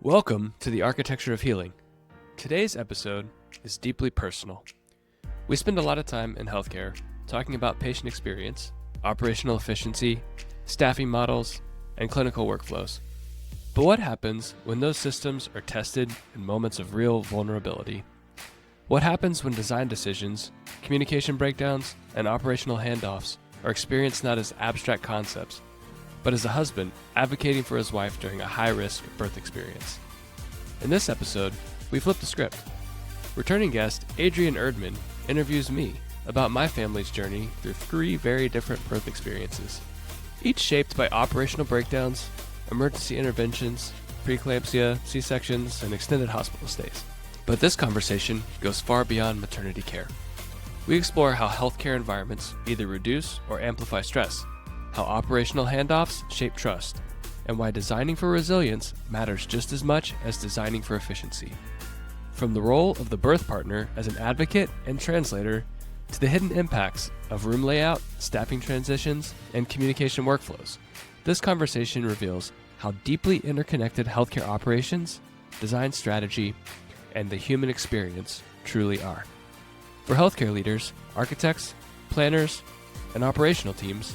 Welcome to the Architecture of Healing. Today's episode is deeply personal. We spend a lot of time in healthcare talking about patient experience, operational efficiency, staffing models, and clinical workflows. But what happens when those systems are tested in moments of real vulnerability? What happens when design decisions, communication breakdowns, and operational handoffs are experienced not as abstract concepts, but as a husband advocating for his wife during a high-risk birth experience? In this episode, we flip the script. Returning guest Adrian Erdman interviews me about my family's journey through 3 very different birth experiences, each shaped by operational breakdowns, emergency interventions, preeclampsia, C-sections, and extended hospital stays. But this conversation goes far beyond maternity care. We explore how healthcare environments either reduce or amplify stress, how operational handoffs shape trust, and why designing for resilience matters just as much as designing for efficiency. From the role of the birth partner as an advocate and translator to the hidden impacts of room layout, staffing transitions, and communication workflows, this conversation reveals how deeply interconnected healthcare operations, design strategy, and the human experience truly are. For healthcare leaders, architects, planners, and operational teams,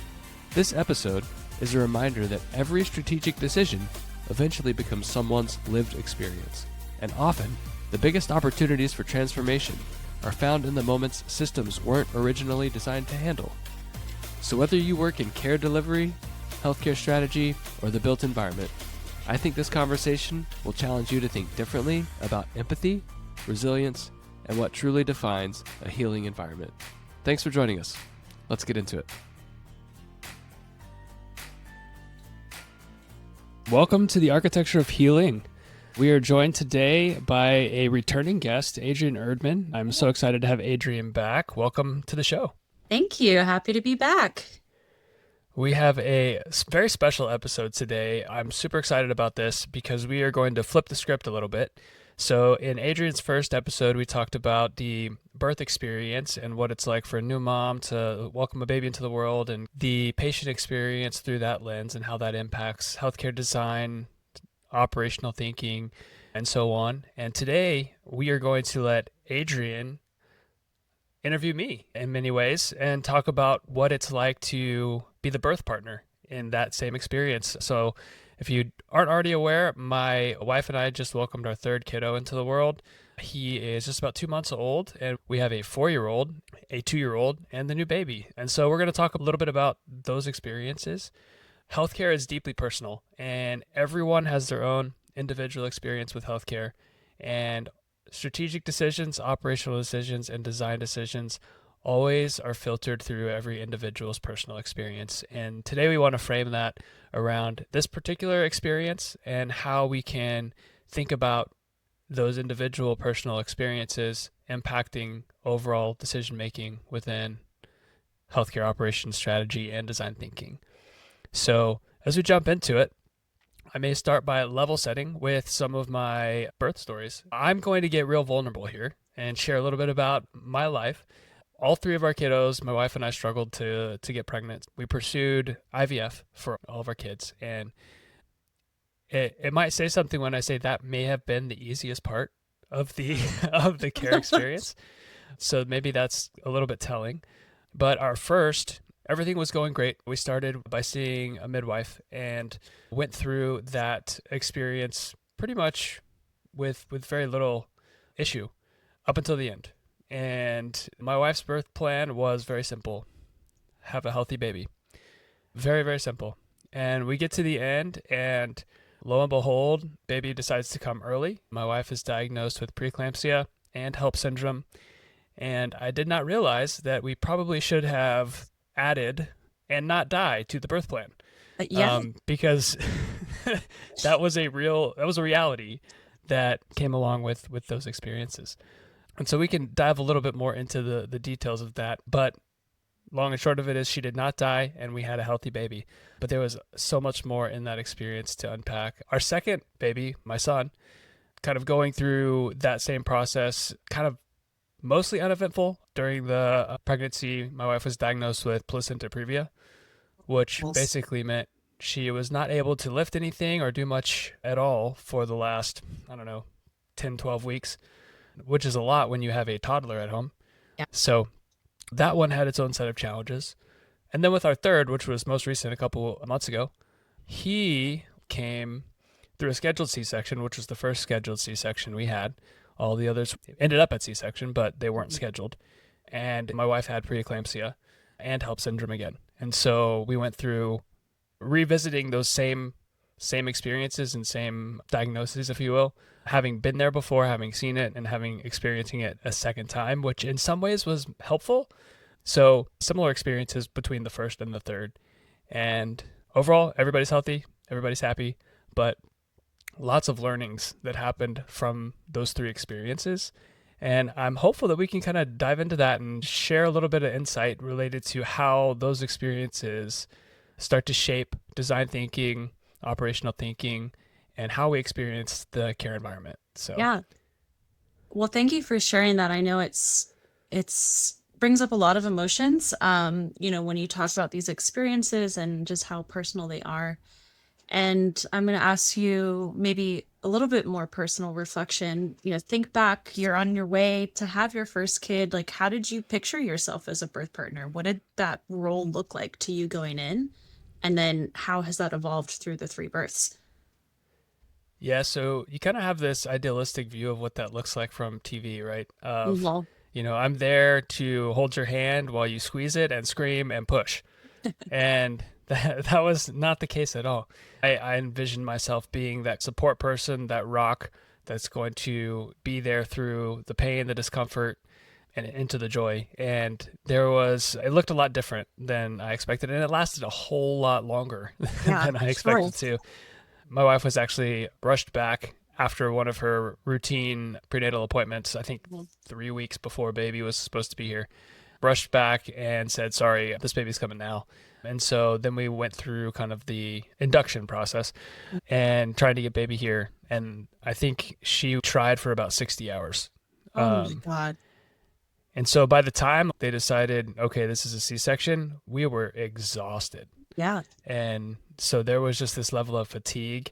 this episode is a reminder that every strategic decision eventually becomes someone's lived experience, and often the biggest opportunities for transformation are found in the moments systems weren't originally designed to handle. So whether you work in care delivery, healthcare strategy, or the built environment, I think this conversation will challenge you to think differently about empathy, resilience, and what truly defines a healing environment. Thanks for joining us. Let's get into it. Welcome to the Architecture of Healing. We are joined today by a returning guest, Adrian Erdman. I'm so excited to have Adrian back. Welcome to the show. Thank you. Happy to be back. We have a very special episode today. I'm super excited about this because we are going to flip the script a little bit. So in Adrian's first episode, we talked about the birth experience and what it's like for a new mom to welcome a baby into the world and the patient experience through that lens and how that impacts healthcare design, operational thinking, and so on. And today we are going to let Adrian interview me in many ways and talk about what it's like to be the birth partner in that same experience. So if you aren't already aware, my wife and I just welcomed our 3rd kiddo into the world. He is just about 2 months old, and we have a 4-year-old, a 2-year-old, and the new baby. And so we're going to talk a little bit about those experiences. Healthcare is deeply personal, and everyone has their own individual experience with healthcare. And strategic decisions, operational decisions, and design decisions always are filtered through every individual's personal experience. And today we want to frame that around this particular experience and how we can think about those individual personal experiences impacting overall decision-making within healthcare operations strategy and design thinking. So as we jump into it, I may start by level setting with some of my birth stories. I'm going to get real vulnerable here and share a little bit about my life. All 3 of our kiddos, my wife and I struggled to get pregnant. We pursued IVF for all of our kids. And it might say something when I say that may have been the easiest part of the of the care experience. So maybe that's a little bit telling. But our first, everything was going great. We started by seeing a midwife and went through that experience pretty much with very little issue up until the end. And my wife's birth plan was very simple. Have a healthy baby. Very, very simple. And we get to the end and lo and behold, baby decides to come early. My wife is diagnosed with preeclampsia and HELLP syndrome. And I did not realize that we probably should have added and not die to the birth plan. Because that was a reality that came along with those experiences. And so we can dive a little bit more into the details of that. But long and short of it is she did not die and we had a healthy baby. But there was so much more in that experience to unpack. Our second baby, my son, kind of going through that same process, kind of mostly uneventful. During the pregnancy, my wife was diagnosed with placenta previa, which basically meant She was not able to lift anything or do much at all for the last, I don't know, 10, 12 weeks, which is a lot when you have a toddler at home. Yeah. So that one had its own set of challenges. And then with our third, which was most recent a couple of months ago, he came through a scheduled C-section, which was the first scheduled C-section we had. All the others ended up at C-section, but they weren't scheduled. And my wife had preeclampsia and HELLP syndrome again. And so we went through revisiting those same experiences and same diagnoses, if you will, having been there before, having seen it, and having experiencing it a second time, which in some ways was helpful. So similar experiences between the first and the third. And overall, everybody's healthy, everybody's happy, but lots of learnings that happened from those three experiences. And I'm hopeful that we can kind of dive into that and share a little bit of insight related to how those experiences start to shape design thinking, operational thinking, and how we experience the care environment. So Yeah. Well, thank you for sharing that. I know it's brings up a lot of emotions. When you talk about these experiences and just how personal they are. And I'm going to ask you maybe a little bit more personal reflection. Think back, you're on your way to have your first kid. Like, how did you picture yourself as a birth partner? What did that role look like to you going in? And then how has that evolved through the three births? yeah, so you kind of have this idealistic view of what that looks like from TV, right? Of, Well, I'm there to hold your hand while you squeeze it and scream and push. And that was not the case at all. I envisioned myself being that support person, that rock that's going to be there through the pain, the discomfort, and into the joy. And it looked a lot different than I expected. And it lasted a whole lot longer yeah, than I sure. expected to. My wife was actually rushed back after one of her routine prenatal appointments, I think Well, 3 weeks before baby was supposed to be here. Rushed back and said, sorry, this baby's coming now. And so then we went through kind of the induction process and trying to get baby here. And I think she tried for about 60 hours. oh my Um, God. and so by the time they decided, okay, this is a C-section, we were exhausted. Yeah. And so there was just this level of fatigue.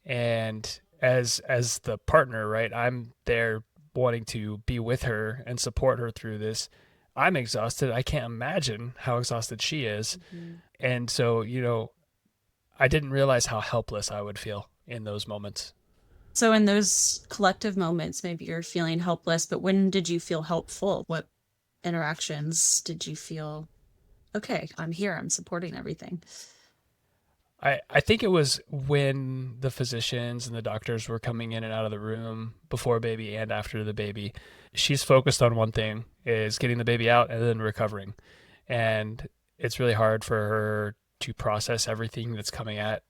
And as the partner, right, I'm there wanting to be with her and support her through this. I'm exhausted. I can't imagine how exhausted she is. Mhm. And so, I didn't realize how helpless I would feel in those moments. So in those collective moments, maybe you're feeling helpless, but when did you feel helpful? What interactions did you feel, okay, I'm here, I'm supporting everything? I think it was when the physicians and the doctors were coming in and out of the room before baby and after the baby. She's focused on one thing, is getting the baby out and then recovering. And it's really hard for her to process everything that's coming at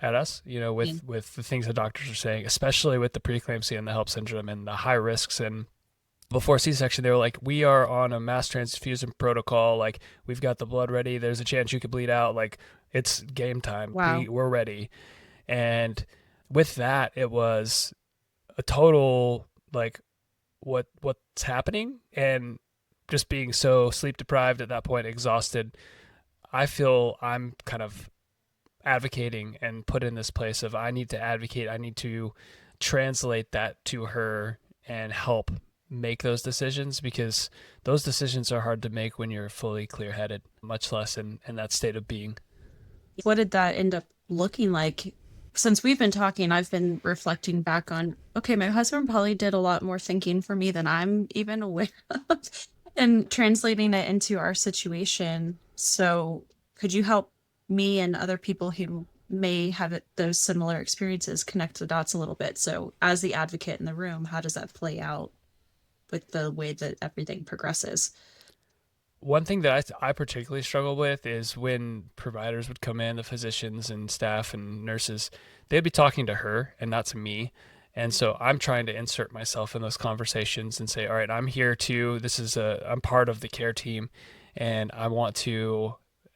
us, Yeah. with the things the doctors are saying, especially with the preeclampsia and the HELLP syndrome and the high risks. And before C-section, they were like, we are on a mass transfusion protocol. Like, we've got the blood ready. There's a chance you could bleed out. Like, it's game time. Wow. We're ready. And with that, it was a total, like, what's happening, and just being so sleep deprived at that point, exhausted. I feel I'm kind of advocating and put in this place of, I need to advocate. I need to translate that to her and help make those decisions, because those decisions are hard to make when you're fully clear headed, much less in that state of being. What did that end up looking like? Since we've been talking, I've been reflecting back on, okay, my husband probably did a lot more thinking for me than I'm even aware of and translating it into our situation. So could you help me and other people who may have those similar experiences connect the dots a little bit? So as the advocate in the room, how does that play out with the way that everything progresses? One thing that I particularly struggle with is when providers would come in, the physicians and staff and nurses, they'd be talking to her and not to me. And so I'm trying to insert myself in those conversations and say, all right, I'm here too. I'm part of the care team, and I want to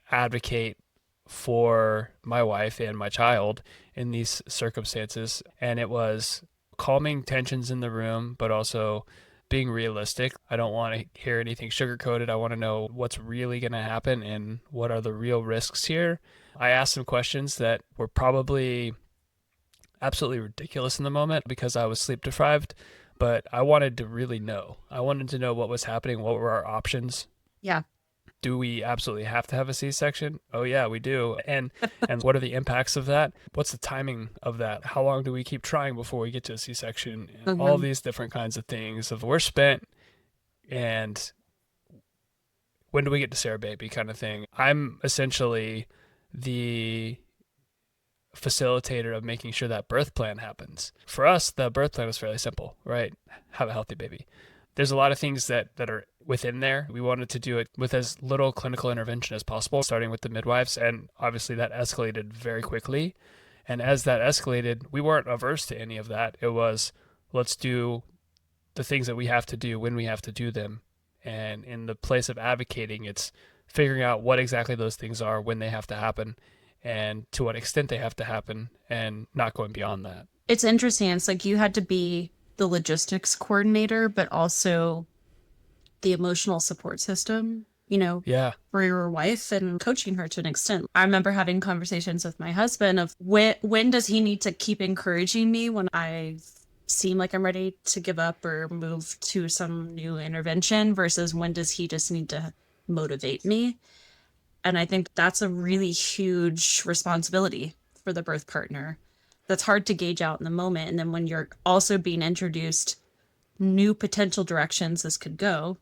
advocate for my wife and my child in these circumstances. And it was calming tensions in the room, but also being realistic. I don't want to hear anything sugar coated. I want to know what's really going to happen and what are the real risks here. I asked some questions that were probably absolutely ridiculous in the moment because I was sleep deprived, but I wanted to really know. I wanted to know what was happening, what were our options. Yeah. Do we absolutely have to have a C-section? Oh yeah, we do. And what are the impacts of that? What's the timing of that? How long do we keep trying before we get to a C-section? And all Mhm. these different kinds of things of we're spent and when do we get to Sarah Baby kind of thing. I'm essentially the facilitator of making sure that birth plan happens. For us, the birth plan is fairly simple, right? Have a healthy baby. There's a lot of things that are within there. We wanted to do it with as little clinical intervention as possible, starting with the midwives, and obviously that escalated very quickly. And as that escalated, we weren't averse to any of that. It was, let's do the things that we have to do when we have to do them. And in the place of advocating, it's figuring out what exactly those things are, when they have to happen, and to what extent they have to happen, and not going beyond that. It's interesting. It's like you had to be the logistics coordinator, but also the emotional support system, Yeah. for your wife and coaching her to an extent. I remember having conversations with my husband of when does he need to keep encouraging me when I seem like I'm ready to give up or move to some new intervention versus when does he just need to motivate me? And I think that's a really huge responsibility for the birth partner. That's hard to gauge out in the moment. And then when you're also being introduced new potential directions this could go,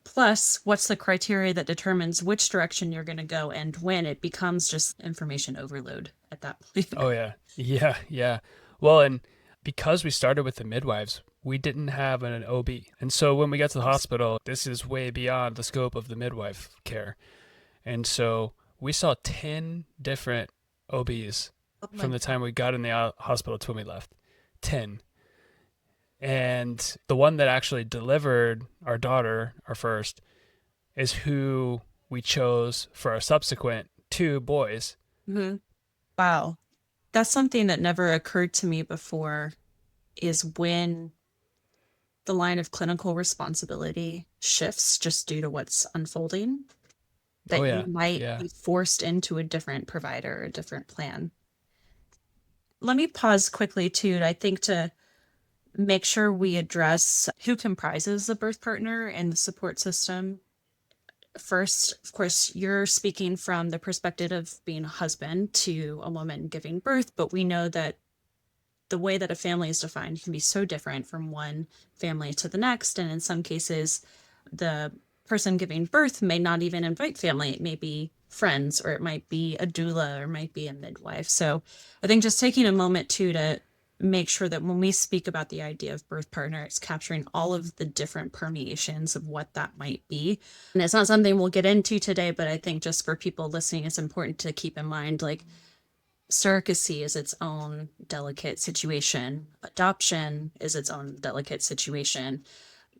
plus what's the criteria that determines which direction you're going to go and when, it becomes just information overload at that point. Oh, yeah. Yeah. Yeah. Well, and because we started with the midwives, we didn't have an OB. And so when we got to the hospital, this is way beyond the scope of the midwife care. And so we saw 10 different OBs Oh my from the time we got in the hospital to when we left. 10. And the one that actually delivered our daughter, our first, is who we chose for our subsequent two boys. God. Wow. That's something that never occurred to me before is when the line of clinical responsibility shifts just due to what's unfolding, Oh, that you yeah. might Yeah. be forced into a different provider, a different plan. Let me pause quickly too, I think, to make sure we address who comprises the birth partner and the support system. First, of course, you're speaking from the perspective of being a husband to a woman giving birth, but we know that the way that a family is defined can be so different from one family to the next. And in some cases, the person giving birth may not even invite family. It may be friends, or it might be a doula, or it might be a midwife. So I think just taking a moment too to make sure that when we speak about the idea of birth partner, it's capturing all of the different permeations of what that might be. And it's not something we'll get into today, but I think just for people listening, it's important to keep in mind, like, surrogacy is its own delicate situation. Adoption is its own delicate situation.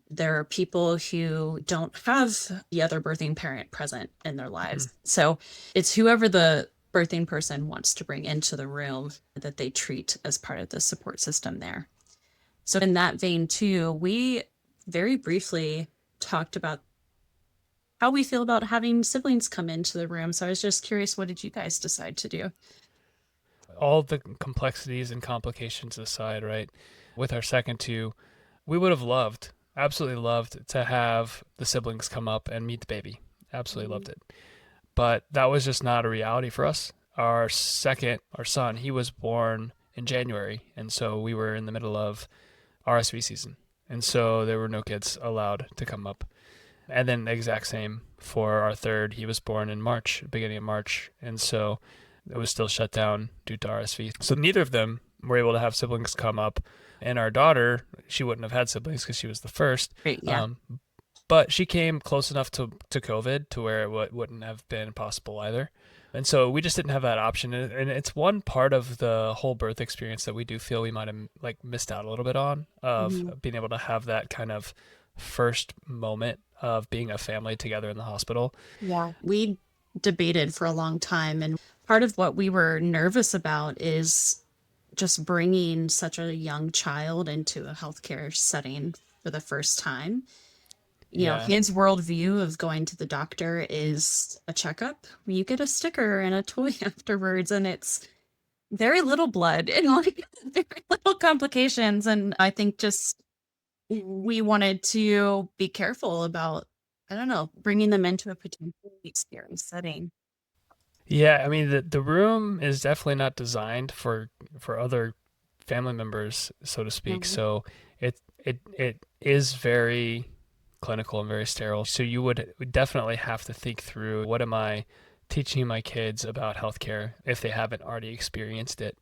There are people who don't have the other birthing parent present in their Mhm. lives. So it's whoever the birthing person wants to bring into the room that they treat as part of the support system there. So, in that vein, too, we very briefly talked about how we feel about having siblings come into the room. So, I was just curious, what did you guys decide to do? All the complexities and complications aside, right? With our second two, we would have loved, absolutely loved to have the siblings come up and meet the baby. Absolutely loved it. But that was just not a reality for us. Our second, our son, he was born in January. And so we were in the middle of RSV season. And so there were no kids allowed to come up. And then the exact same for our third. He was born in March, beginning of March. And so it was still shut down due to RSV. So neither of them were able to have siblings come up. And our daughter, she wouldn't have had siblings because she was the first. Great. Yeah. But she came close enough to COVID to where it wouldn't have been possible either. And so we just didn't have that option. And it's one part of the whole birth experience that we do feel we might have like missed out a little bit on, of Mhm. being able to have that kind of first moment of being a family together in the hospital. Yeah. We debated for a long time. And part of what we were nervous about is just bringing such a young child into a healthcare setting for the first time, Yeah. his worldview of going to the doctor is a checkup. You get a sticker and a toy afterwards, and it's very little blood and like very little complications. And I think just we wanted to be careful about, I don't know, bringing them into a potentially scary setting. Yeah, I mean the room is definitely not designed for other family members, so to speak. Mhm. So it is very clinical and very sterile. So you would definitely have to think through, what am I teaching my kids about healthcare if they haven't already experienced it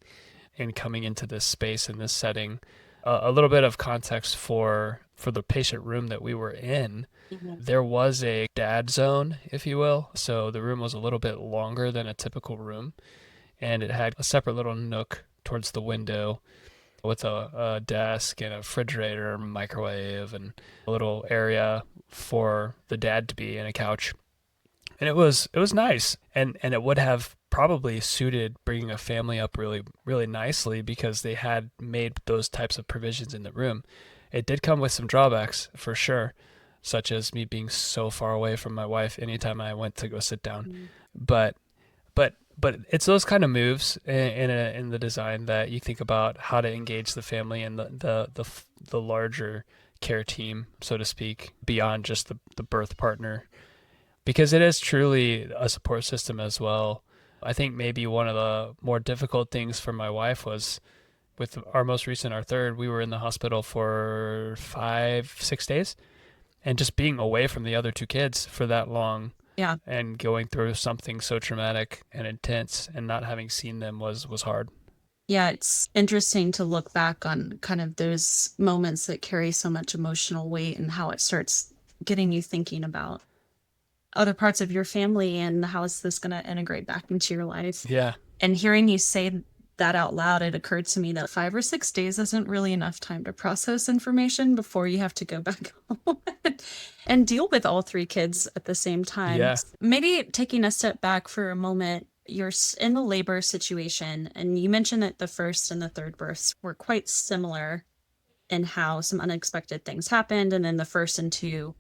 in coming into this space in this setting. A little bit of context for the patient room that we were in. Mhm. There was a dad zone, if you will. So the room was a little bit longer than a typical room, and it had a separate little nook towards the window with a desk and a refrigerator, microwave, and a little area for the dad to be, and a couch. And it was nice, and it would have probably suited bringing a family up really nicely because they had made those types of provisions in the room. It did come with some drawbacks for sure, such as me being so far away from my wife anytime I went to go sit down. Mhm. But but it's those kind of moves in the design that you think about how to engage the family and the larger care team, so to speak, beyond just the birth partner, because it is truly a support system as well. I think maybe one of the more difficult things for my wife was with our most recent, our third, we were in the hospital for 5, 6 days, and just being away from the other two kids for that long Yeah. and going through something so traumatic and intense and not having seen them was hard. Yeah, it's interesting to look back on kind of those moments that carry so much emotional weight and how it starts getting you thinking about other parts of your family and how is this going to integrate back into your life. Yeah. And hearing you say that out loud, it occurred to me that 5 or 6 days isn't really enough time to process information before you have to go back home and deal with all three kids at the same time. Yeah. Maybe taking a step back for a moment, you're in the labor situation, and you mentioned that the first and the third births were quite similar in how some unexpected things happened. And then the first and two,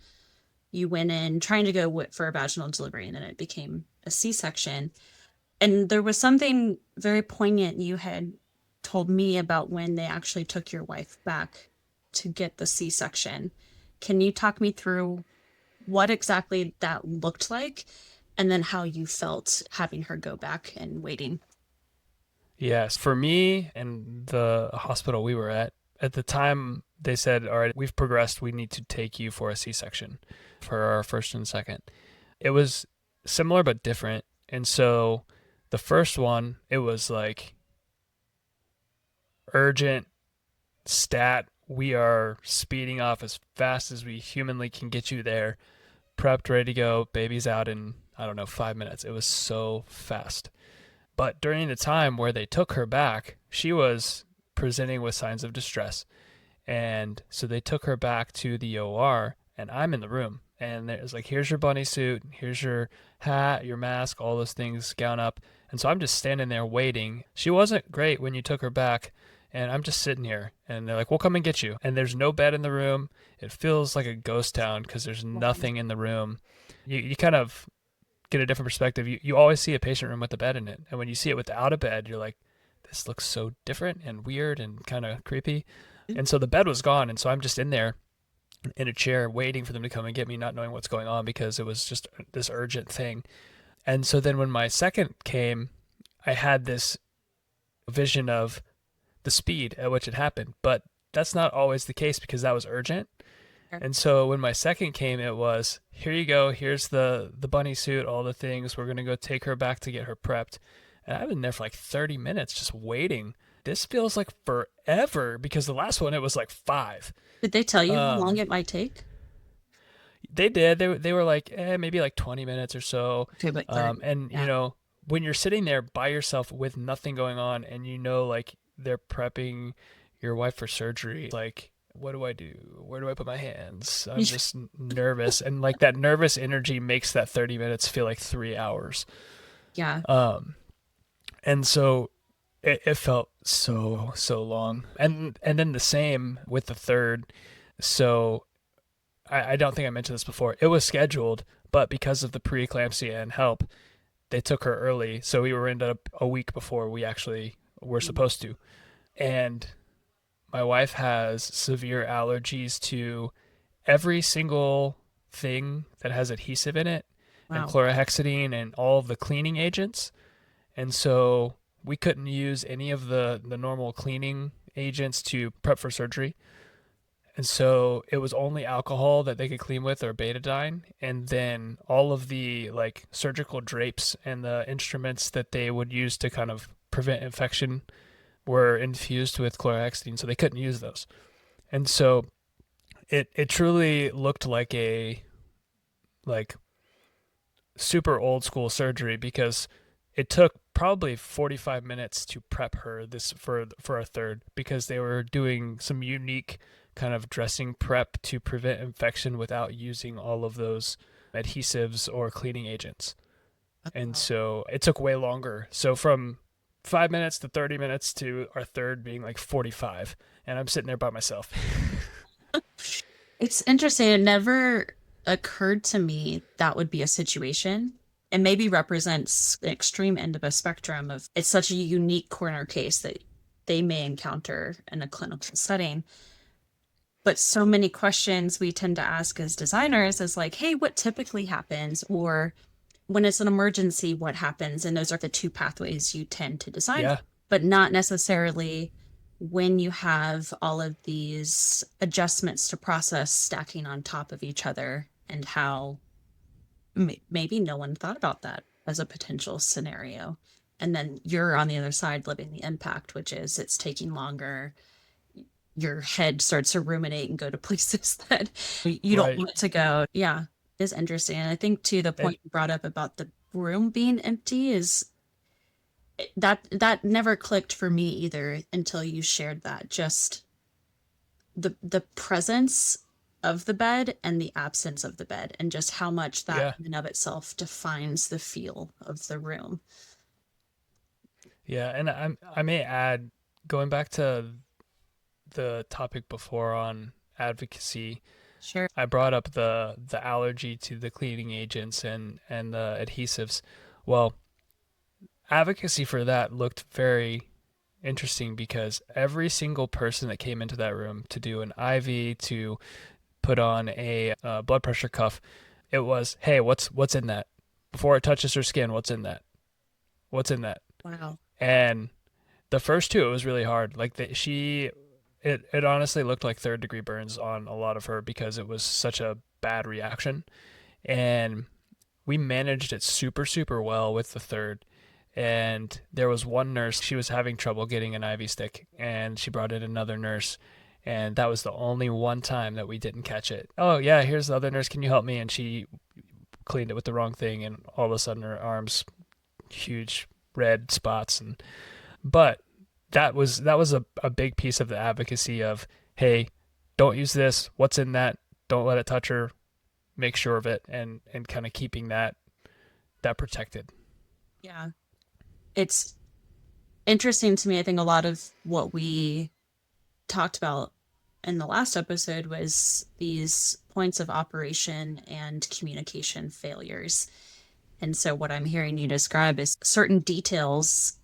you went in trying to go for a vaginal delivery, and then it became a C-section. And there was something very poignant you had told me about when they actually took your wife back to get the C-section. Can you talk me through what exactly that looked like and then how you felt having her go back and waiting? Yes. For me and the hospital we were at the time, they said, all right, we've progressed. We need to take you for a C-section for our first and second. It was similar but different. And so the first one, it was like urgent stat. We are speeding off as fast as we humanly can get you there. Prepped, ready to go. Baby's out in, I don't know, 5 minutes. It was so fast. But during the time where they took her back, she was presenting with signs of distress. And so they took her back to the OR, and I'm in the room. And it was like, here's your bunny suit, here's your hat, your mask, all those things, gown up. And so I'm just standing there waiting. She wasn't great when you took her back, and I'm just sitting here. And they're like, we'll come and get you. And there's no bed in the room. It feels like a ghost town because there's nothing in the room. You kind of get a different perspective. You always see a patient room with a bed in it. And when you see it without a bed, you're like, this looks so different and weird and kind of creepy. And so the bed was gone. And so I'm just in there in a chair waiting for them to come and get me, not knowing what's going on because it was just this urgent thing. And so then when my second came, I had this vision of the speed at which it happened. But that's not always the case because that was urgent. And so when my second came, it was, here you go, here's the bunny suit, all the things. We're gonna go take her back to get her prepped. And I've been there for like 30 minutes just waiting. This feels like forever because the last one it was like 5. Did they tell you how long Um, it might take? they did. They were like maybe like 20 minutes or so. Okay, but 30. And Yeah. when you're sitting there by yourself with nothing going on, and like they're prepping your wife for surgery, like what do I do? Where do I put my hands? I'm just nervous, and like that nervous energy makes that 30 minutes feel like 3 hours. Yeah. Um, and so it felt so long, and then the same with the third. So I don't think I mentioned this before. It was scheduled, but because of the preeclampsia and help, they took her early. So we were ended up a week before we actually were supposed to. And my wife has severe allergies to every single thing that has adhesive in it and Wow. chlorhexidine and all of the cleaning agents. And so we couldn't use any of the normal cleaning agents to prep for surgery. And so it was only alcohol that they could clean with or betadine. And then all of the like surgical drapes and the instruments that they would use to kind of prevent infection were infused with chlorhexidine. So they couldn't use those. And so it truly looked like super old school surgery because it took probably 45 minutes to prep her this for a third because they were doing some unique kind of dressing prep to prevent infection without using all of those adhesives or cleaning agents. And Wow. so it took way longer. So from 5 minutes to 30 minutes to our third being like 45. And I'm sitting there by myself. It's interesting. It never occurred to me that would be a situation. And maybe represents the extreme end of a spectrum of it's such a unique corner case that they may encounter in a clinical setting. But so many questions we tend to ask as designers is like, hey, what typically happens? Or when it's an emergency, what happens? And those are the two pathways you tend to design, Yeah. but not necessarily when you have all of these adjustments to process stacking on top of each other and how maybe no one thought about that as a potential scenario. And then you're on the other side living the impact, which is it's taking longer. Your head starts to ruminate and go to places that you don't Right. want to go. Yeah, it's interesting. And I think to the And point you brought up about the room being empty is that never clicked for me either until you shared that. Just the presence of the bed and the absence of the bed and just how much that yeah. in and of itself defines the feel of the room. Yeah. And I may add, going back to the topic before on advocacy, Sure. I brought up the allergy to the cleaning agents and the adhesives. Well, advocacy for that looked very interesting because every single person that came into that room to do an IV, to put on a blood pressure cuff, it was, hey, what's in that? Before it touches her skin, what's in that? What's in that? Wow. And the first two, it was really hard. Like it honestly looked like third degree burns on a lot of her because it was such a bad reaction. And we managed it super, super well with the third. And there was one nurse, she was having trouble getting an IV stick, and she brought in another nurse. And that was the only one time that we didn't catch it. Oh, yeah, here's the other nurse. Can you help me? And she cleaned it with the wrong thing. And all of a sudden, her arms, huge red spots. But that was a big piece of the advocacy of, hey, don't use this. What's in that? Don't let it touch her. Make sure of it, and kind of keeping that protected. Yeah. It's interesting to me. I think a lot of what we talked about in the last episode was these points of operation and communication failures. And so, what I'm hearing you describe is certain details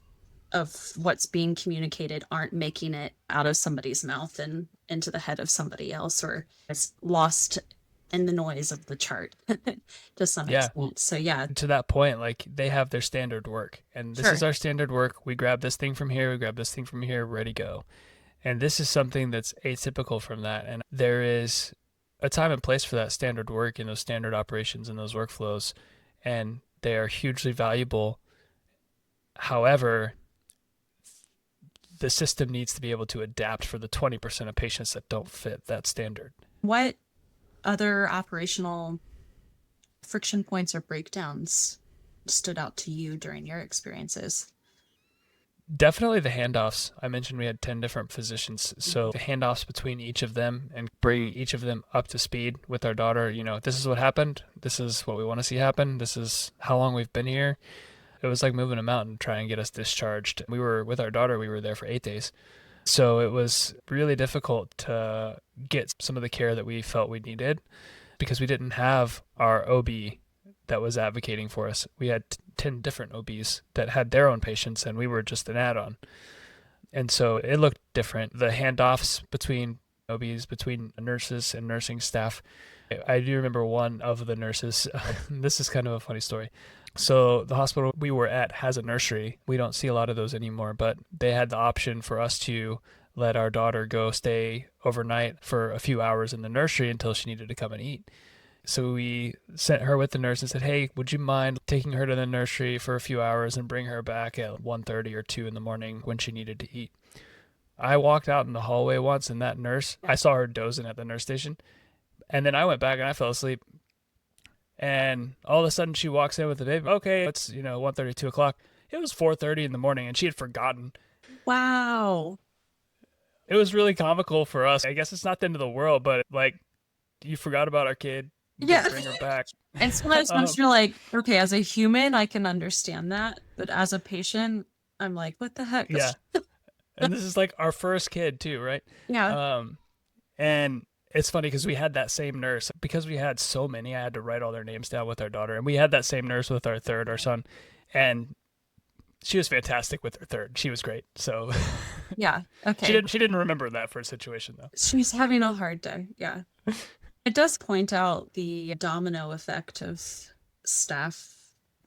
of what's being communicated aren't making it out of somebody's mouth and into the head of somebody else, or it's lost in the noise of the chart to some Yeah, extent. So, yeah, to that point, like they have their standard work, and this is sure. our standard work. We grab this thing from here, we grab this thing from here, ready to go. And this is something that's atypical from that. And there is a time and place for that standard work and those standard operations and those workflows, and they are hugely valuable. However, the system needs to be able to adapt for the 20% of patients that don't fit that standard. What other operational friction points or breakdowns stood out to you during your experiences? Definitely the handoffs. I mentioned we had 10 different physicians. So the handoffs between each of them and bringing each of them up to speed with our daughter, this is what happened. This is what we want to see happen. This is how long we've been here. It was like moving a mountain trying to get us discharged. We were with our daughter, we were there for 8 days. So it was really difficult to get some of the care that we felt we needed because we didn't have our OB that was advocating for us. We had 10 different OBs that had their own patients, and we were just an add on. And so it looked different. The handoffs between OBs, between nurses and nursing staff. I do remember one of the nurses. This is kind of a funny story. So the hospital we were at has a nursery. We don't see a lot of those anymore, but they had the option for us to let our daughter go stay overnight for a few hours in the nursery until she needed to come and eat. So we sent her with the nurse and said, "Hey, would you mind taking her to the nursery for a few hours and bring her back at 1:30 or 2 in the morning when she needed to eat?" I walked out in the hallway once, and that nurse, I saw her dozing at the nurse station, and then I went back and I fell asleep. And all of a sudden she walks in with the baby. Okay, it's 1:30, 2 o'clock. It was 4:30 in the morning, and she had forgotten. Wow. It was really comical for us. I guess it's not the end of the world, but like, you forgot about our kid. Yeah. Didn't bring her back. And sometimes once you're like, okay, as a human, I can understand that. But as a patient, I'm like, what the heck? Yeah. And this is like our first kid too, right? Yeah. And it's funny because we had that same nurse. Because we had so many, I had to write all their names down with our daughter. And we had that same nurse with our son. And she was fantastic with her third. She was great. So Yeah. Okay. she didn't remember that first situation though. She's having a hard day. Yeah. It does point out the domino effect of staff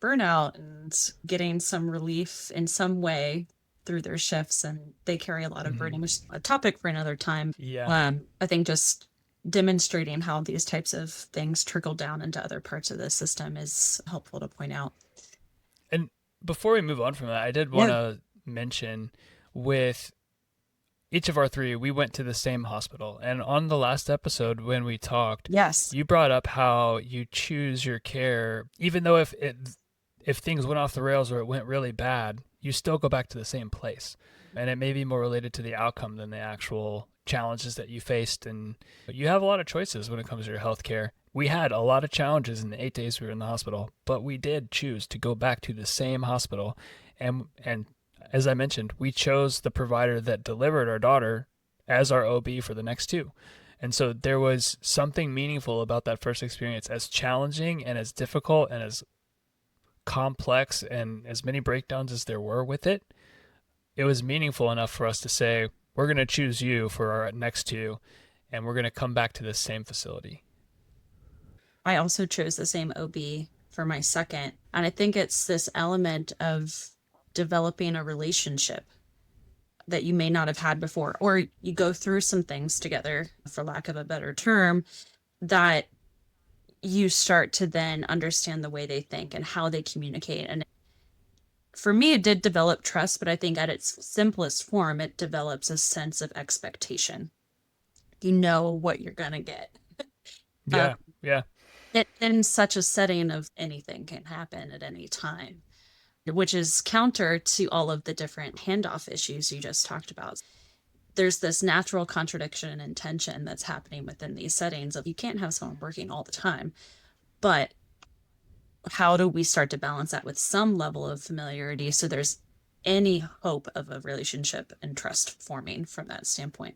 burnout and getting some relief in some way through their shifts, and they carry a lot of burden, which is a topic for another time. Yeah. I think just demonstrating how these types of things trickle down into other parts of the system is helpful to point out. And before we move on from that, I did want to mention with each of our three, we went to the same hospital. And on the last episode when we talked, Yes. you brought up how you choose your care, even though if things went off the rails or it went really bad, you still go back to the same place. And it may be more related to the outcome than the actual challenges that you faced. And you have a lot of choices when it comes to your health care. We had a lot of challenges in the 8 days we were in the hospital, but we did choose to go back to the same hospital. And as I mentioned, we chose the provider that delivered our daughter as our OB for the next two. And so there was something meaningful about that first experience, as challenging and as difficult and as complex and as many breakdowns as there were with it. It was meaningful enough for us to say, we're going to choose you for our next two, and we're going to come back to this same facility. I also chose the same OB for my second. And I think it's this element of developing a relationship that you may not have had before, or you go through some things together, for lack of a better term, that you start to then understand the way they think and how they communicate. And for me, it did develop trust, but I think at its simplest form, it develops a sense of expectation. You know what you're going to get. Yeah, yeah. In such a setting of anything can happen at any time, which is counter to all of the different handoff issues you just talked about. There's this natural contradiction and tension that's happening within these settings of you can't have someone working all the time, but how do we start to balance that with some level of familiarity so there's any hope of a relationship and trust forming from that standpoint?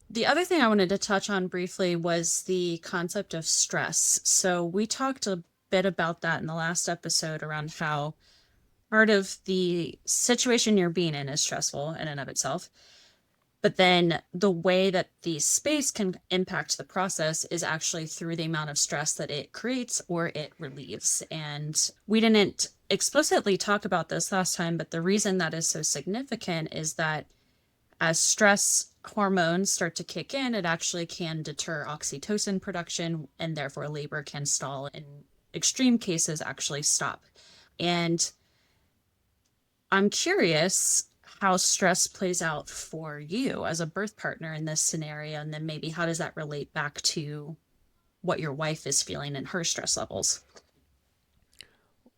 The other thing I wanted to touch on briefly was the concept of stress. So we talked a bit about that in the last episode around how part of the situation you're being in is stressful in and of itself. But then the way that the space can impact the process is actually through the amount of stress that it creates or it relieves. And we didn't explicitly talk about this last time, but the reason that is so significant is that as stress hormones start to kick in, it actually can deter oxytocin production, and therefore labor can stall, in extreme cases actually stop. And I'm curious how stress plays out for you as a birth partner in this scenario, and then maybe how does that relate back to what your wife is feeling and her stress levels?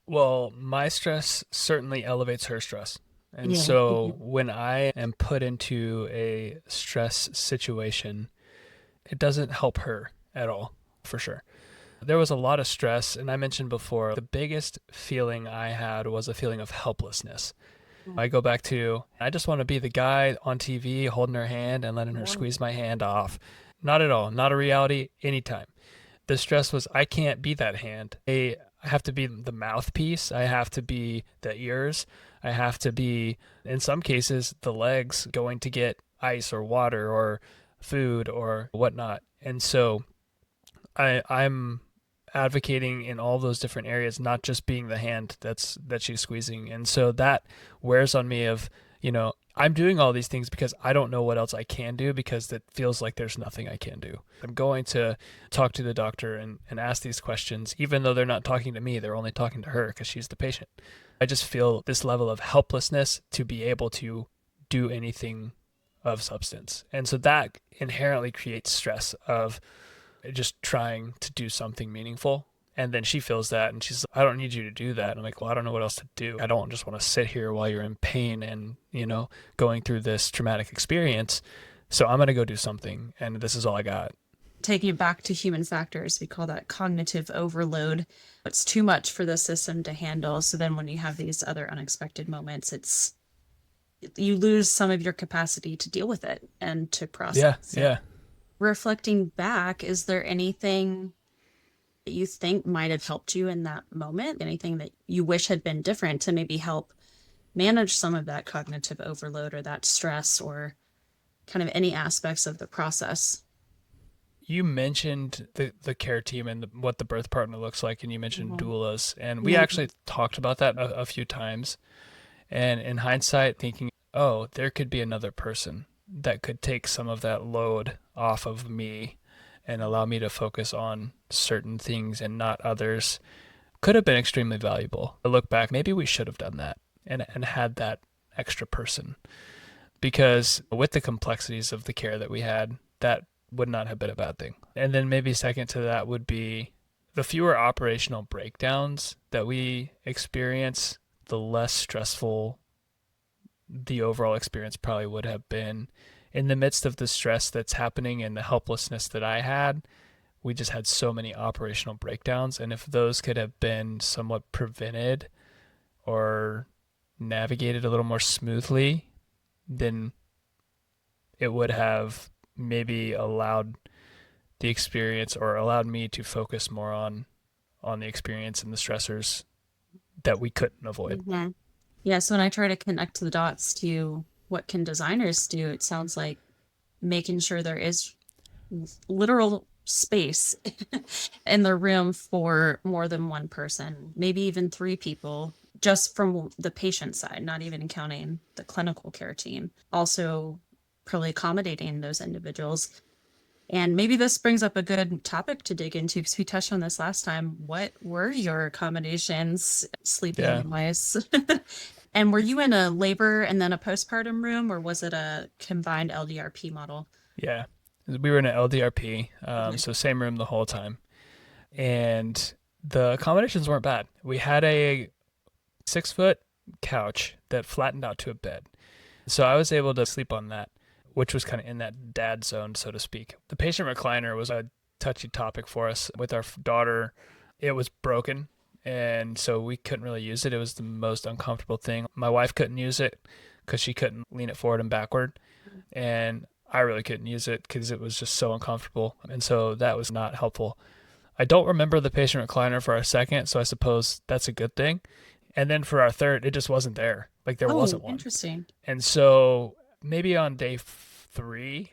Well, my stress certainly elevates her stress. And Yeah. so when I am put into a stress situation, it doesn't help her at all, for sure. There was a lot of stress, and I mentioned before, the biggest feeling I had was a feeling of helplessness. I go back to, I just want to be the guy on TV holding her hand and letting her squeeze my hand off. Not at all. Not a reality anytime. The stress was I can't be that hand. I have to be the mouthpiece. I have to be the ears. I have to be, in some cases, the legs going to get ice or water or food or whatnot. And so I'm advocating in all those different areas, not just being the hand that she's squeezing. And so that wears on me of, I'm doing all these things because I don't know what else I can do because it feels like there's nothing I can do. I'm going to talk to the doctor and ask these questions, even though they're not talking to me, they're only talking to her because she's the patient. I just feel this level of helplessness to be able to do anything of substance. And so that inherently creates stress of just trying to do something meaningful. And then she feels that and she's like, I don't need you to do that. And I'm like, well, I don't know what else to do. I don't just want to sit here while you're in pain and, going through this traumatic experience. So I'm going to go do something. And this is all I got. Taking it back to human factors, we call that cognitive overload. It's too much for the system to handle. So then when you have these other unexpected moments, you lose some of your capacity to deal with it and to process it. Yeah. Reflecting back, is there anything that you think might have helped you in that moment? Anything that you wish had been different to maybe help manage some of that cognitive overload or that stress or kind of any aspects of the process? You mentioned the care team and what the birth partner looks like, and you mentioned Mhm. doulas. And we Yeah. actually talked about that a few times. And in hindsight, thinking, oh, there could be another person that could take some of that load off of me and allow me to focus on certain things and not others could have been extremely valuable. I look back, maybe we should have done that and had that extra person because with the complexities of the care that we had, that would not have been a bad thing. And then maybe second to that would be the fewer operational breakdowns that we experience, the less stressful the overall experience probably would have been. In the midst of the stress that's happening and the helplessness that I had, we just had so many operational breakdowns. And if those could have been somewhat prevented or navigated a little more smoothly, then it would have maybe allowed the experience or allowed me to focus more on the experience and the stressors that we couldn't avoid. Mhm. Yeah, so when I try to connect the dots to what can designers do, it sounds like making sure there is literal space in the room for more than one person, maybe even three people, just from the patient side, not even counting the clinical care team. Also, probably accommodating those individuals. And maybe this brings up a good topic to dig into because we touched on this last time. What were your accommodations, Yeah. sleeping wise? And were you in a labor and then a postpartum room, or was it a combined LDRP model? Yeah. We were in an LDRP, Okay. so same room the whole time. And the accommodations weren't bad. We had a 6 foot couch that flattened out to a bed. So I was able to sleep on that, which was kind of in that dad zone, so to speak. The patient recliner was a touchy topic for us. With our daughter, it was broken. And so we couldn't really use it. It was the most uncomfortable thing. My wife couldn't use it because she couldn't lean it forward and backward. And I really couldn't use it because it was just so uncomfortable. And so that was not helpful. I don't remember the patient recliner for our second, so I suppose that's a good thing. And then for our third, it just wasn't there. Like there Oh, wasn't one. interesting. And so maybe on day 3,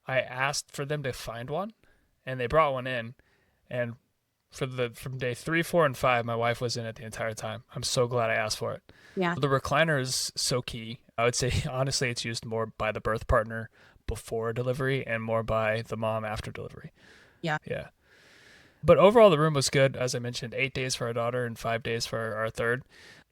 I asked for them to find one, and they brought one in. And from day 3, 4, and 5, my wife was in it the entire time. I'm so glad I asked for it. Yeah. The recliner is so key. I would say honestly, it's used more by the birth partner before delivery and more by the mom after delivery. Yeah. Yeah. But overall, the room was good. As I mentioned, 8 days for our daughter and 5 days for our third.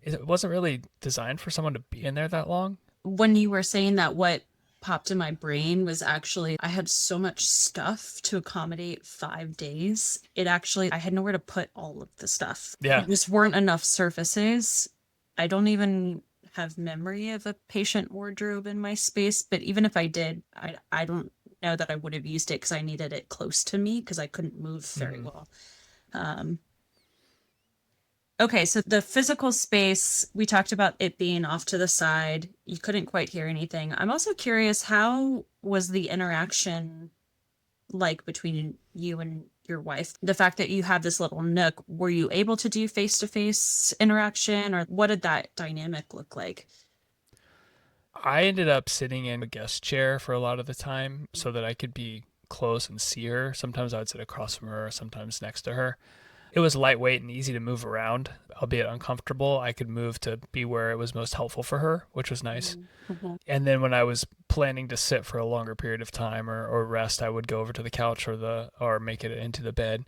It wasn't really designed for someone to be in there that long. When you were saying that, what popped in my brain was actually I had so much stuff to accommodate 5 days. I had nowhere to put all of the stuff. There Yeah. just weren't enough surfaces. I don't even have memory of a patient wardrobe in my space, but even if I did, I don't know that I would have used it because I needed it close to me because I couldn't move very Mhm. well. Um, Okay, so the physical space, we talked about it being off to the side. You couldn't quite hear anything. I'm also curious, how was the interaction like between you and your wife? The fact that you have this little nook, were you able to do face-to-face interaction, or what did that dynamic look like? I ended up sitting in a guest chair for a lot of the time so that I could be close and see her. Sometimes I would sit across from her, sometimes next to her. It was lightweight and easy to move around, albeit uncomfortable. I could move to be where it was most helpful for her, which was nice. Mhm. And then when I was planning to sit for a longer period of time or rest, I would go over to the couch or make it into the bed.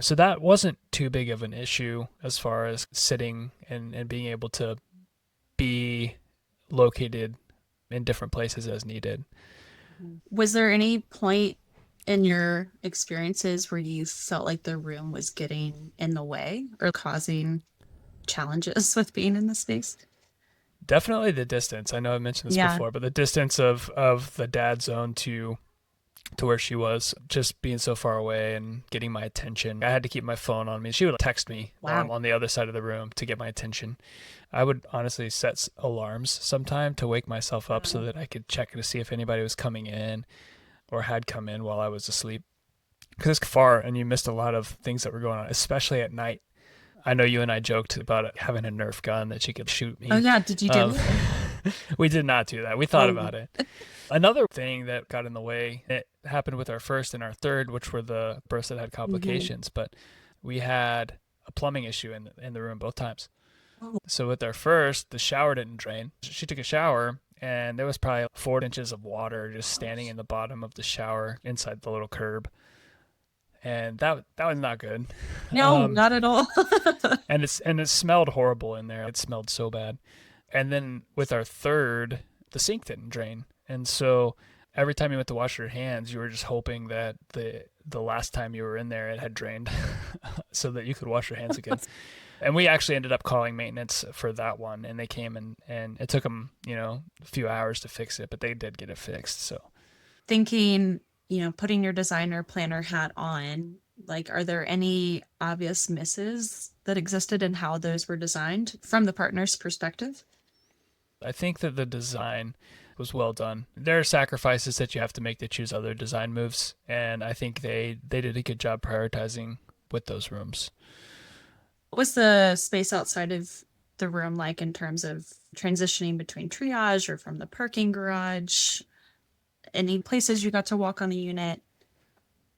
So that wasn't too big of an issue as far as sitting and being able to be located in different places as needed. Was there any point in your experiences where you felt like the room was getting in the way or causing challenges with being in the space? Definitely the distance. I know I mentioned this Yeah. before, but the distance of the dad zone to where she was, just being so far away and getting my attention. I had to keep my phone on me. She would text me while I'm Wow. on the other side of the room to get my attention. I would honestly set alarms sometime to wake myself up so Wow. that I could check to see if anybody was coming in or had come in while I was asleep. Because it's far and you missed a lot of things that were going on, especially at night. I know you and I joked about having a Nerf gun that she could shoot Oh me. yeah, did you do Um, it? we did not do that. We thought Oh. about it. Another thing that got in the way, it happened with our first and our third, which were the births that had Mhm. complications, but we had a plumbing issue in the room both times. Oh. So with our first, the shower didn't drain. She took a shower and there was probably 4 inches of water just standing in the bottom of the shower inside the little curb. And that was not good. No, Um, not at all. and it smelled horrible in there. It smelled so bad. And then with our third, the sink didn't drain. And so every time you went to wash your hands, you were just hoping that the last time you were in there it had drained so that you could wash your hands again. And we actually ended up calling maintenance for that one and they came and it took them, a few hours to fix it, but they did get it fixed. So Thinking, putting your designer planner hat on, like, are there any obvious misses that existed in how those were designed from the partner's perspective? I think that the design was well done. There are sacrifices that you have to make to choose other design moves, and I think they did a good job prioritizing with those rooms. What was the space outside of the room like in terms of transitioning between triage or from the parking garage? Any places you got to walk on the unit?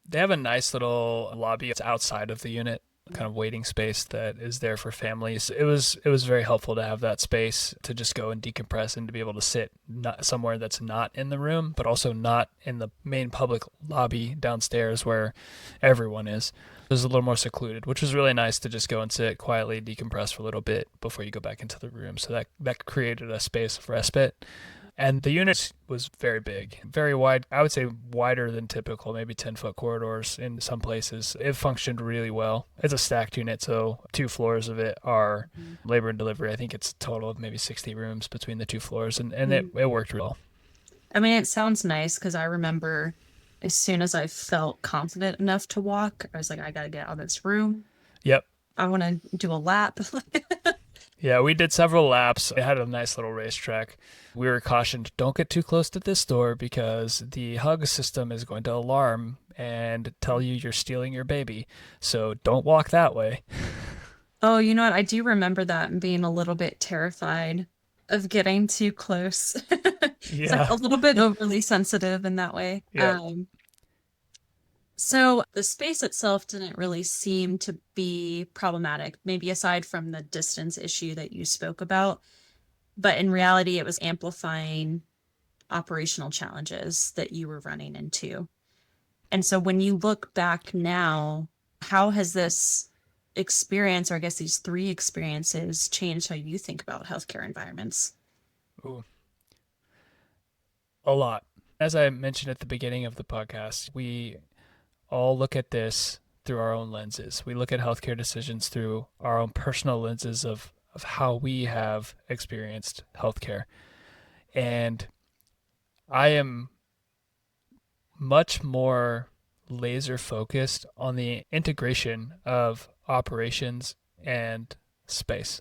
They have a nice little lobby outside of the unit, kind of waiting space that is there for families. It was very helpful to have that space to just go and decompress and to be able to sit not somewhere that's not in the room, but also not in the main public lobby downstairs where everyone is. It was a little more secluded, which was really nice to just go and sit quietly, decompress for a little bit before you go back into the room. So that created a space of respite. And the unit was very big, very wide. I would say wider than typical, maybe 10-foot corridors in some places. It functioned really well. It's a stacked unit, so 2 floors of it are Mhm. labor and delivery. I think it's a total of maybe 60 rooms between the 2 floors, and it, Mhm. it worked real well. I mean, it sounds nice because I remember as soon as I felt confident enough to walk, I was like, I gotta get out of this room. Yep. I want to do a lap. Yeah, we did several laps. It had a nice little racetrack. We were cautioned, don't get too close to this door because the hug system is going to alarm and tell you you're stealing your baby. So don't walk that way. Oh, you know what? I do remember that and being a little bit terrified of getting too close. It's like Yeah. a little bit overly sensitive in that way. Yep. So the space itself didn't really seem to be problematic, maybe aside from the distance issue that you spoke about. But in reality, it was amplifying operational challenges that you were running into. And so when you look back now, how has this experience, or I guess these three experiences, changed how you think about healthcare environments? Ooh, a lot. As I mentioned at the beginning of the podcast, we all look at this through our own lenses. We look at healthcare decisions through our own personal lenses of how we have experienced healthcare. And I am much more laser focused on the integration of operations and space.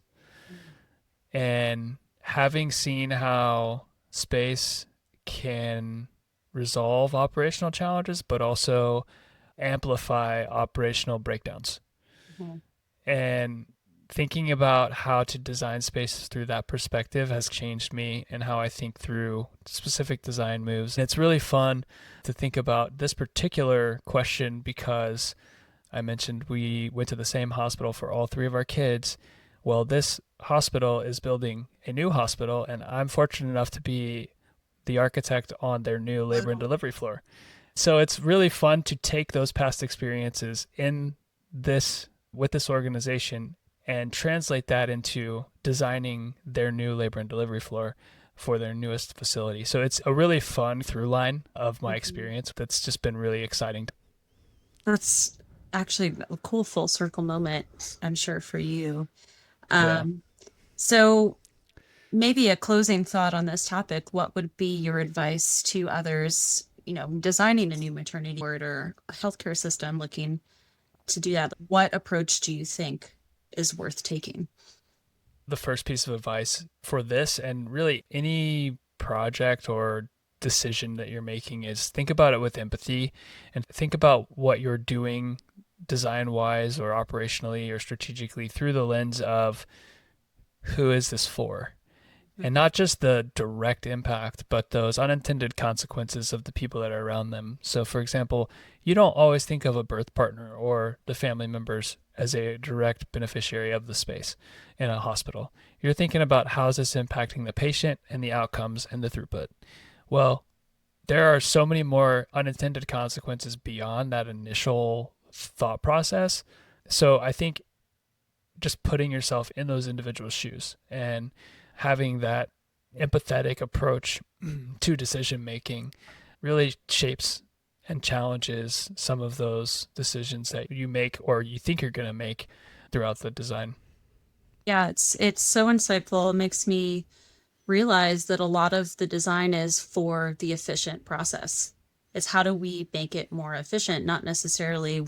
And having seen how space can resolve operational challenges, but also amplify operational breakdowns. Mhm. And thinking about how to design spaces through that perspective has changed me and how I think through specific design moves. And it's really fun to think about this particular question because I mentioned we went to the same hospital for all three of our kids. Well, this hospital is building a new hospital, and I'm fortunate enough to be the architect on their new labor and delivery floor. So it's really fun to take those past experiences in this with this organization and translate that into designing their new labor and delivery floor for their newest facility. So it's a really fun through line of my Mhm. experience that's just been really exciting. That's actually a cool full circle moment, I'm sure, for you. Yeah. Um, so maybe a closing thought on this topic. What would be your advice to others, designing a new maternity ward or a healthcare system looking to do that? What approach do you think is worth taking? The first piece of advice for this and really any project or decision that you're making is think about it with empathy and think about what you're doing design wise or operationally or strategically through the lens of who is this for? And not just the direct impact, but those unintended consequences of the people that are around them. So, for example, you don't always think of a birth partner or the family members as a direct beneficiary of the space in a hospital. You're thinking about how is this impacting the patient and the outcomes and the throughput. Well, there are so many more unintended consequences beyond that initial thought process. So, I think just putting yourself in those individual shoes and having that empathetic approach to decision making really shapes and challenges some of those decisions that you make or you think you're going to make throughout the design. Yeah, it's so insightful. It makes me realize that a lot of the design is for the efficient process. It's how do we make it more efficient, not necessarily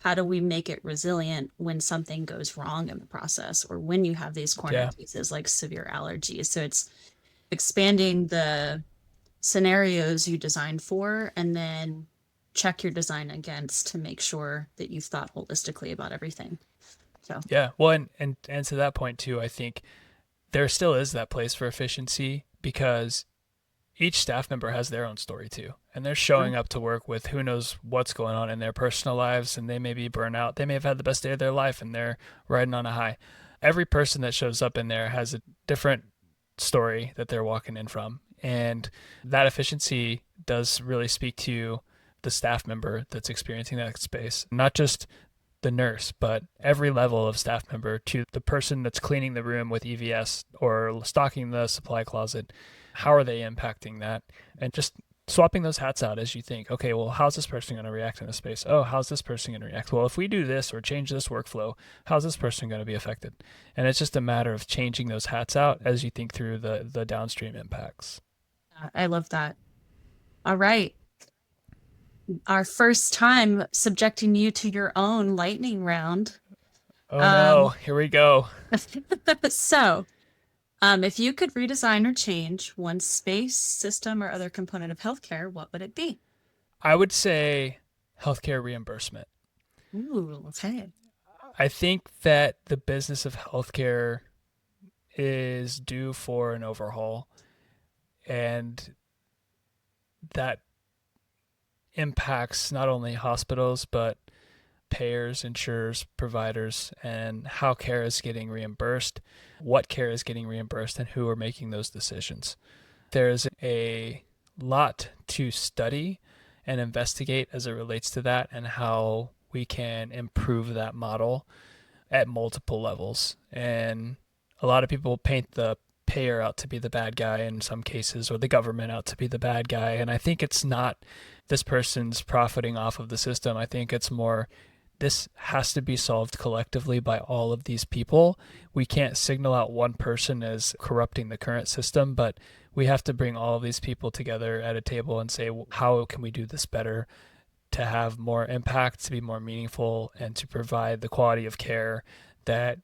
how do we make it resilient when something goes wrong in the process or when you have these corner Yeah. cases like severe allergies. So it's expanding the scenarios you designed for and then check your design against to make sure that you've thought holistically about everything. So, Yeah. Well, and to that point too, I think there still is that place for efficiency because each staff member has their own story too. And they're sure. showing up to work with who knows what's going on in their personal lives and they may be burnt out. They may have had the best day of their life and they're riding on a high. Every person that shows up in there has a different story that they're walking in from. And that efficiency does really speak to the staff member that's experiencing that space, not just the nurse, but every level of staff member to the person that's cleaning the room with EVS or stocking the supply closet. How are they impacting that? And just swapping those hats out as you think, okay, well, how's this person going to react in this space? Oh, how's this person going to react? Well, if we do this or change this workflow, how's this person going to be affected? And it's just a matter of changing those hats out as you think through the downstream impacts. I love that. All right. Our first time subjecting you to your own lightning round. Oh no, Um, here we go. so, if you could redesign or change one space, system, or other component of healthcare, what would it be? I would say healthcare reimbursement. Ooh, okay. I think that the business of healthcare is due for an overhaul, and that impacts not only hospitals but payers, insurers, providers, and how care is getting reimbursed, what care is getting reimbursed, and who are making those decisions. There's a lot to study and investigate as it relates to that and how we can improve that model at multiple levels. And a lot of people paint the payer out to be the bad guy in some cases or the government out to be the bad guy. And I think it's not this person's profiting off of the system. I think it's more this has to be solved collectively by all of these people. We can't signal out one person as corrupting the current system, but we have to bring all of these people together at a table and say, how can we do this better to have more impact, to be more meaningful, and to provide the quality of care that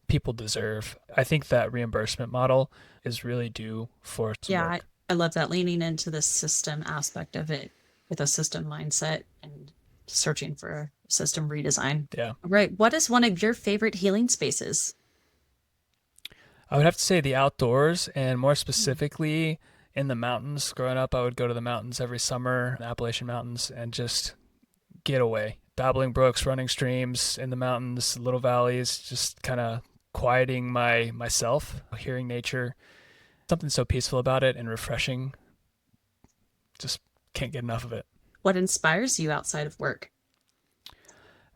people deserve. I think that reimbursement model is really due for some Yeah, work. I love that, leaning into the system aspect of it with a system mindset and searching for a system redesign. Yeah. Right. What is one of your favorite healing spaces? I would have to say the outdoors, and more specifically in the mountains. Growing up, I would go to the mountains every summer, the Appalachian Mountains, and just get away. Babbling brooks, running streams in the mountains, little valleys, just kind of quieting myself, hearing nature. Something so peaceful about it and refreshing. Just can't get enough of it. What inspires you outside of work?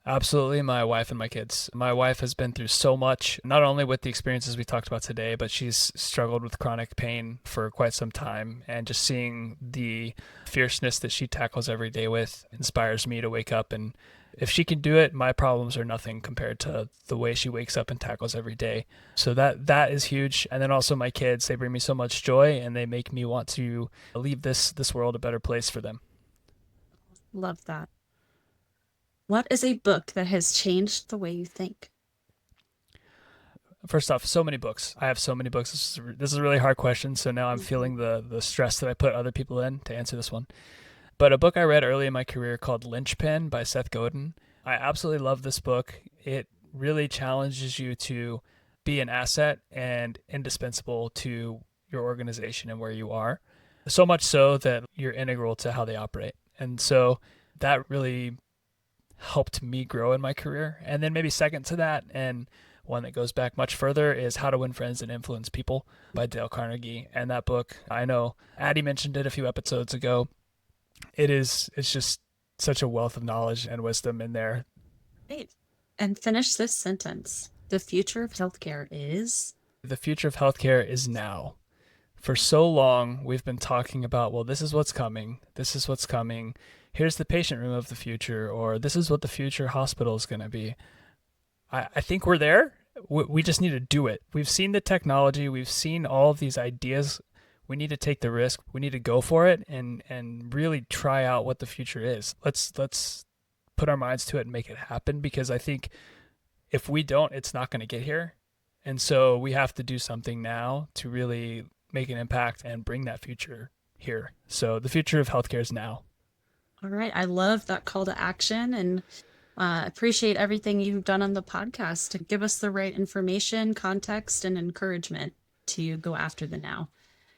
Absolutely, my wife and my kids. My wife has been through so much, not only with the experiences we talked about today, but she's struggled with chronic pain for quite some time. And just seeing the fierceness that she tackles every day with inspires me to wake up. And if she can do it, my problems are nothing compared to the way she wakes up and tackles every day. So that is huge. And then also my kids, they bring me so much joy and they make me want to leave this world a better place for them. Love that. What is a book that has changed the way you think? First off, so many books. I have so many books. This is a really hard question. So now I'm feeling the stress that I put other people in to answer this one. But a book I read early in my career called Lynchpin by Seth Godin. I absolutely love this book. It really challenges you to be an asset and indispensable to your organization and where you are. So much so that you're integral to how they operate. And so that really helped me grow in my career. And then maybe second to that, and one that goes back much further, is How to Win Friends and Influence People by Dale Carnegie. And that book, I know Addie mentioned it a few episodes ago. It's just such a wealth of knowledge and wisdom in there. Great. And finish this sentence. The future of healthcare is? The future of healthcare is now. For so long, we've been talking about, well, this is what's coming. This is what's coming. Here's the patient room of the future, or this is what the future hospital is going to be. I think we're there. We just need to do it. We've seen the technology. We've seen all of these ideas. We need to take the risk. We need to go for it and really try out what the future is. Let's put our minds to it and make it happen, because I think if we don't, it's not going to get here. And so we have to do something now to really make an impact and bring that future here. So the future of healthcare is now. All right. I love that call to action, and appreciate everything you've done on the podcast to give us the right information, context, and encouragement to go after the now.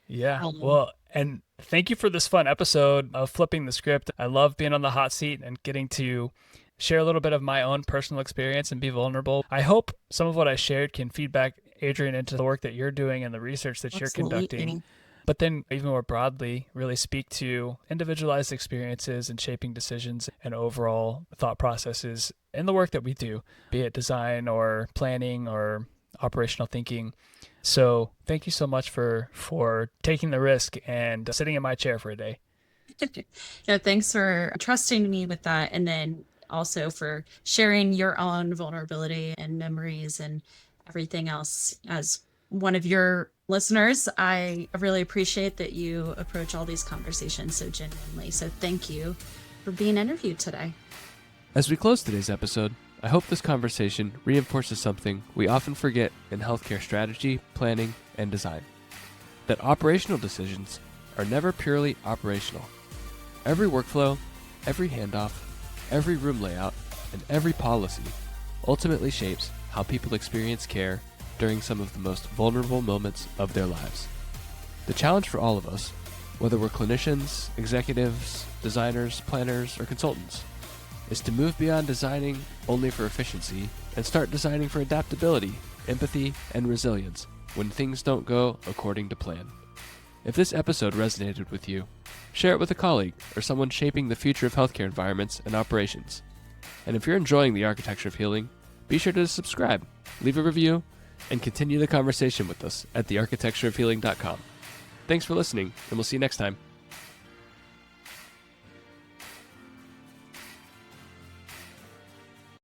Yeah. Well, and thank you for this fun episode of Flipping the Script. I love being on the hot seat and getting to share a little bit of my own personal experience and be vulnerable. I hope some of what I shared can feed back, Adrian, into the work that you're doing and the research that you're conducting. But then even more broadly, really speak to individualized experiences and shaping decisions and overall thought processes in the work that we do, be it design or planning or operational thinking. So thank you so much for taking the risk and sitting in my chair for a day. Yeah, thanks for trusting me with that. And then also for sharing your own vulnerability and memories and everything else. As one of your listeners, I really appreciate that you approach all these conversations so genuinely. So thank you for being interviewed today. As we close today's episode, I hope this conversation reinforces something we often forget in healthcare strategy, planning, and design. That operational decisions are never purely operational. Every workflow, every handoff, every room layout, and every policy ultimately shapes how people experience care during some of the most vulnerable moments of their lives. The challenge for all of us, whether we're clinicians, executives, designers, planners, or consultants, is to move beyond designing only for efficiency and start designing for adaptability, empathy, and resilience when things don't go according to plan. If this episode resonated with you, share it with a colleague or someone shaping the future of healthcare environments and operations. And if you're enjoying the Architecture of Healing, be sure to subscribe, leave a review, and continue the conversation with us at thearchitectureofhealing.com. Thanks for listening, and we'll see you next time.